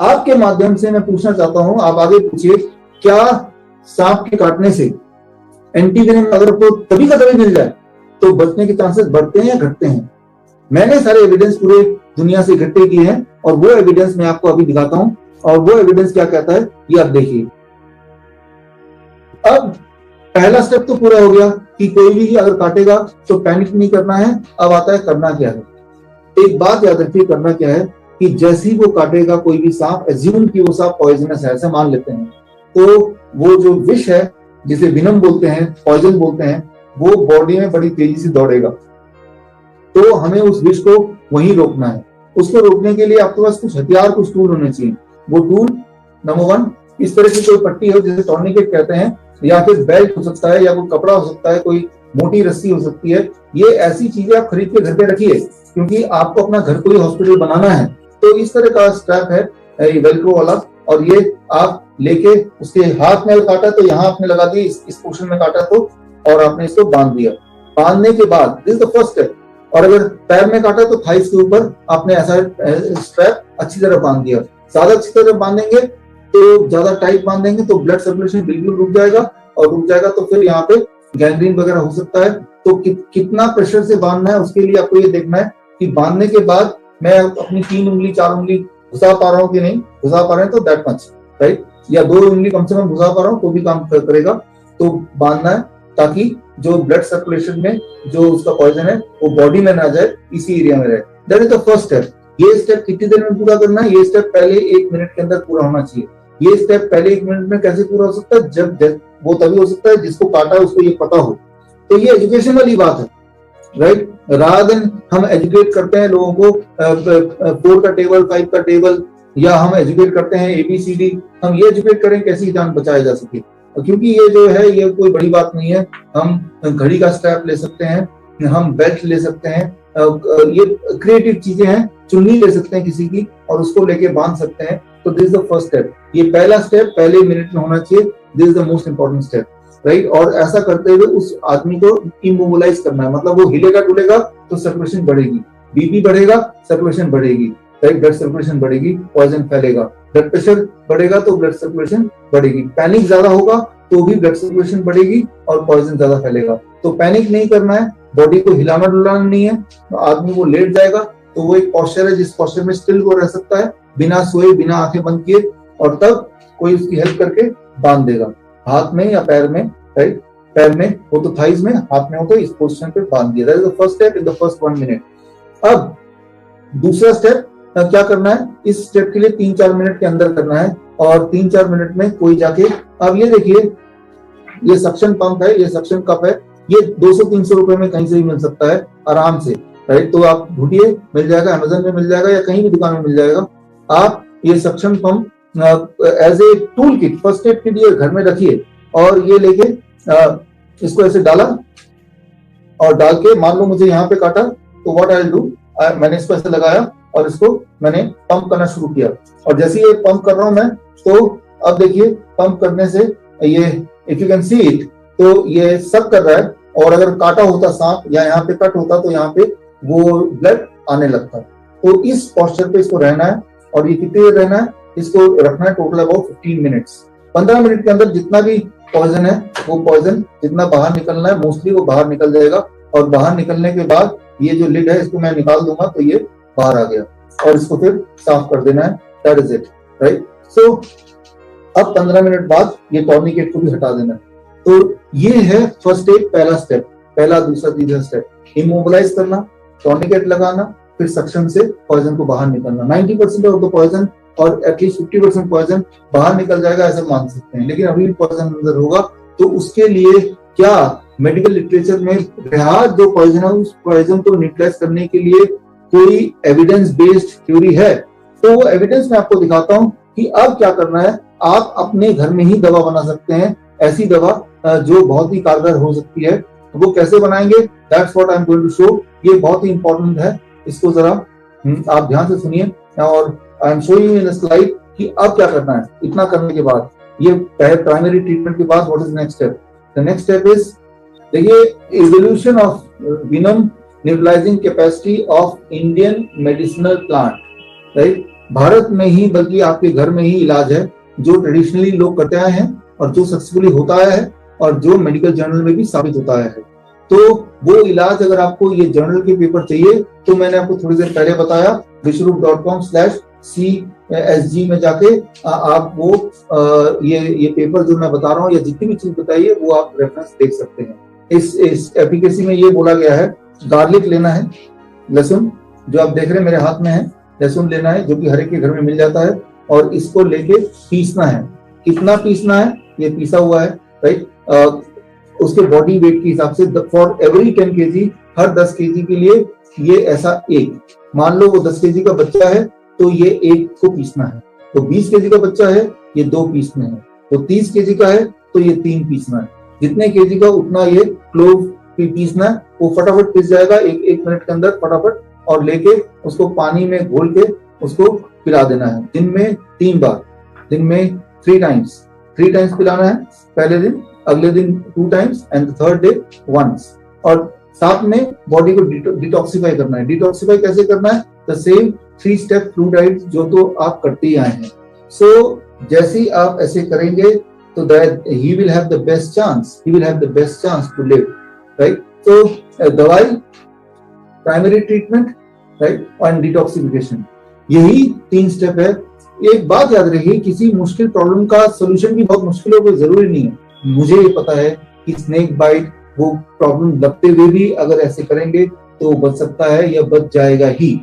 आपके माध्यम से मैं पूछना चाहता हूं, आप आगे पूछिए, क्या सांप के काटने से एंटीवेनम अगर आपको तभी का तभी मिल जाए तो बचने के चांसेस बढ़ते हैं या घटते हैं? मैंने सारे एविडेंस पूरे दुनिया से इकट्ठे किए हैं और वो एविडेंस मैं आपको अभी दिखाता हूं। और वो एविडेंस क्या कहता है ये आप देखिए। अब पहला स्टेप तो पूरा हो गया कि कोई भी अगर काटेगा तो पैनिक नहीं करना है। अब आता है करना क्या है। एक बात याद रखिए, करना क्या है कि जैसे ही वो काटेगा कोई भी सांप, एज्यूम कि वो सांप पॉइजनस है, ऐसा मान लेते हैं, तो वो जो विष है जिसे विनम बोलते हैं, पॉइजन बोलते हैं, वो बॉडी में बड़ी तेजी से दौड़ेगा। तो हमें उस विष को वहीं रोकना है। उसको रोकने के लिए आपके पास कुछ हथियार, कुछ टूल होने चाहिए। वो टूल नंबर 1, इस तरह की कोई पट्टी हो जिसे टॉर्निकेट कहते हैं, या फिर बेल्ट हो सकता है, या कोई कपड़ा हो सकता है, कोई मोटी रस्सी हो सकती है। ये ऐसी चीजें आप खरीद के घर पे रखिए, क्योंकि आपको अपना घर को ही हॉस्पिटल बनाना है। तो इस तरह का स्ट्रैप है वेलक्रो वाला, और ये आप लेके उसके हाथ में काटा तो यहाँ आपने लगा दी, इस पोर्शन में काटा तो, और आपने इसको बांध दिया। बांधने के बाद this is the first step. और अगर पैर में काटा तो थाइस के ऊपर आपने ऐसा स्ट्रैप अच्छी तरह बांध दिया। ज्यादा अच्छी तरह बांधेंगे तो, ज्यादा टाइट बांधेंगे तो ब्लड सर्कुलेशन बिल्कुल रुक जाएगा, और रुक जाएगा तो फिर यहाँ पे गैंग्रीन वगैरह हो सकता है। तो कितना प्रेशर से बांधना है उसके लिए आपको ये देखना है कि बांधने के बाद मैं अपनी 3 उंगली 4 उंगली घुसा पा रहा हूँ कि नहीं घुसा पा रहे हैं, तो दैट मच राइट, या 2 उंगली कम से कम घुसा पा रहा हूँ तो भी काम करेगा। तो बांधना है ताकि जो ब्लड सर्कुलेशन में जो उसका पॉइजन है वो बॉडी में ना जाए, इसी एरिया में रहे। That is the first step. ये स्टेप कितनी देर में पूरा करना है? ये स्टेप पहले 1 मिनट के अंदर पूरा होना चाहिए। ये स्टेप पहले 1 मिनट में कैसे पूरा हो सकता है? जब वो तभी हो सकता है जिसको काटा है उसको ये पता हो। तो ये एजुकेशन वाली बात है, राइट। रादर देन हम एजुकेट करते हैं लोगों को 4 का टेबल, 5 का टेबल, या हम एजुकेट करते हैं ABCD, हम ये एजुकेट करें कैसी जान बचाया जा सके। क्योंकि ये जो है ये कोई बड़ी बात नहीं है। हम घड़ी का स्ट्रैप ले सकते हैं, हम बेल्ट ले सकते हैं, ये क्रिएटिव चीजें हैं। चुन्नी ले सकते हैं किसी की और उसको लेके बांध सकते हैं। तो this is the first step. ये पहला स्टेप पहले मिनट में होना चाहिए। This is the most important step, right. और ऐसा करते हुए उस आदमी को इमोबिलाइज करना है, मतलब वो हिलेगा डुलेगा तो सर्कुलेशन बढ़ेगी, बीपी बढ़ेगा, सर्कुलेशन बढ़ेगी, राइट, ब्लड सर्कुलेशन बढ़ेगी, पॉइजन फैलेगा। ब्लड प्रेशर बढ़ेगा तो ब्लड सर्कुलेशन बढ़ेगी। पैनिक ज्यादा होगा तो भी ब्लड सर्कुलेशन बढ़ेगी और पॉइजन ज्यादा फैलेगा। तो पैनिक नहीं करना है, बॉडी को हिलाना डुलाना नहीं है। तो आदमी वो लेट जाएगा तो वो एक पोस्चर है जिस पोस्चर में स्टिल वो रह सकता है, बिना सोए, बिना आंखें बंद किए, और तब कोई उसकी हेल्प करके बांध देगा, हाथ में या पैर में, राइट। पैर में हो तो थाइज में, हाथ में हो तो इस पोजीशन पे बांध दिया। That is the first step in the first 1 minute. अब दूसरा स्टेप क्या करना है? इस स्टेप के लिए 3-4 मिनट के अंदर करना है, और 3-4 मिनट में कोई जाके, अब ये देखिए, ये सक्शन पंप है, ये सक्शन कप है, ये 200-300 रुपए में कहीं से भी मिल सकता है आराम से, राइट। तो आप ढूंढिए, मिल जाएगा, अमेजन में मिल जाएगा या कहीं भी दुकान में मिल जाएगा। आप ये suction pump as a tool kit, first aid के लिए घर में रखिए, और ये लेके इसको ऐसे डाला, और डाल के मान लो मुझे यहाँ पे काटा तो व्हाट आई विल डू, मैंने इसको ऐसे लगाया और इसको मैंने पंप करना शुरू किया। और जैसे ये पंप कर रहा हूं मैं, तो अब देखिए पंप करने से ये, if you can see it, तो ये सब कर रहा है। और अगर काटा होता सांप या यहाँ पे कट होता तो यहाँ पे वो ब्लड आने लगता। तो इस पोस्चर पे इसको रहना है, और ये कितनी देर रहना है? इसको रखना है टोटल अबाउट 15 मिनट्स। 15 मिनट के अंदर जितना भी पॉइजन है, वो पॉइजन जितना बाहर निकलना है मोस्टली वो बाहर निकल जाएगा। और बाहर निकलने के बाद ये जो लिड है इसको मैं निकाल दूंगा तो ये बाहर आ गया, और इसको फिर साफ कर देना है। That is it, right. So अब 15 मिनट बाद ये टॉर्निकेट को भी हटा देना है। तो ये है फर्स्ट एड, पहला स्टेप, पहला, दूसरा, तीसरा स्टेप। इमोबिलाइज करना, टॉर्निकेट लगाना, फिर सक्शन से पॉइजन को बाहर निकलना। 90% ऑफ द पॉइजन और एटलीस्ट 50% पॉइजन बाहर निकल जाएगा ऐसा मान सकते हैं, लेकिन अभी भी पॉइजन अंदर होगा। तो उसके लिए क्या मेडिकल लिटरेचर में रहा जो पॉइजन है, उस पॉइजन को न्यूट्रलाइज करने के लिए कोई एविडेंस बेस्ड थ्योरी है? तो वो एविडेंस मैं आपको दिखाता हूं कि अब क्या करना है। आप अपने घर में ही दवा बना सकते हैं, ऐसी दवा जो बहुत ही कारगर हो सकती है। वो कैसे बनाएंगे? That's what I am going to show. ये बहुत ही इंपॉर्टेंट है, इसको जरा आप ध्यान से सुनिए। और I am showing in slide कि अब क्या करना है। इतना करने के बाद, ये प्राइमरी ट्रीटमेंट के बाद what is next step? The next step is, देखिए, evolution of venom nebulizer capacity of Indian medicinal plant, right? Bharat में ही बल्कि आपके घर में ही इलाज है जो ट्रेडिशनली लोग करते आए हैं और जो सक्सेसफुली होता आया है और जो मेडिकल जर्नल में भी साबित होता आया है। तो वो इलाज अगर आपको ये जर्नल के पेपर चाहिए तो मैंने आपको थोड़ी देर पहले बताया vishwaroop.com/CSG में जाके आप वो ये पेपर जो मैं बता रहा हूँ या जितनी भी चीज बताई है वो आप रेफरेंस देख सकते हैं। इस एप्लीकेशन में ये बोला गया है गार्लिक लेना है, लहसुन जो आप देख रहे हैं मेरे हाथ में है, लहसुन लेना है जो कि हर एक के घर में मिल जाता है और इसको लेके पीसना है। कितना पीसना है, ये पीसा हुआ है, राइट, उसके बॉडी वेट के हिसाब से for every 10 kg, her 10 kg के लिए ये ऐसा एक, मान लो वो 10 kg का बच्चा है तो ये एक को पीसना है, तो 20 kg का बच्चा है ये 2 पीसने हैं, तो 30 kg का है तो ये 3 पीसना है। जितने kg का उतना ये क्लोव पीसना है, वो फटाफट पीस जाएगा एक मिनट के अंदर फटाफट, और लेके उसको पानी में घोल के उसको पिला देना है। दिन में 3 बार, दिन में 3 टाइम्स पिलाना है, पहले दिन, अगले दिन 2 times and third day once. और साथ में बॉडी को डिटॉक्सिफाई करना है। डिटॉक्सिफाई कैसे करना है? The same 3 step food diet जो तो आप करते ही आए हैं। सो जैसे ही आप ऐसे करेंगे तो that he will have the best chance to live, right. तो दवाई, प्राइमरी ट्रीटमेंट, राइट, और डिटॉक्सिफिकेशन, यही 3 स्टेप है। एक बात याद रखिए, किसी मुश्किल प्रॉब्लम का सोल्यूशन भी बहुत मुश्किल हो, कोई जरूरी नहीं है। मुझे ये पता है कि स्नेक बाइट वो प्रॉब्लम लगते हुए भी अगर ऐसे करेंगे तो बच सकता है या बच जाएगा ही।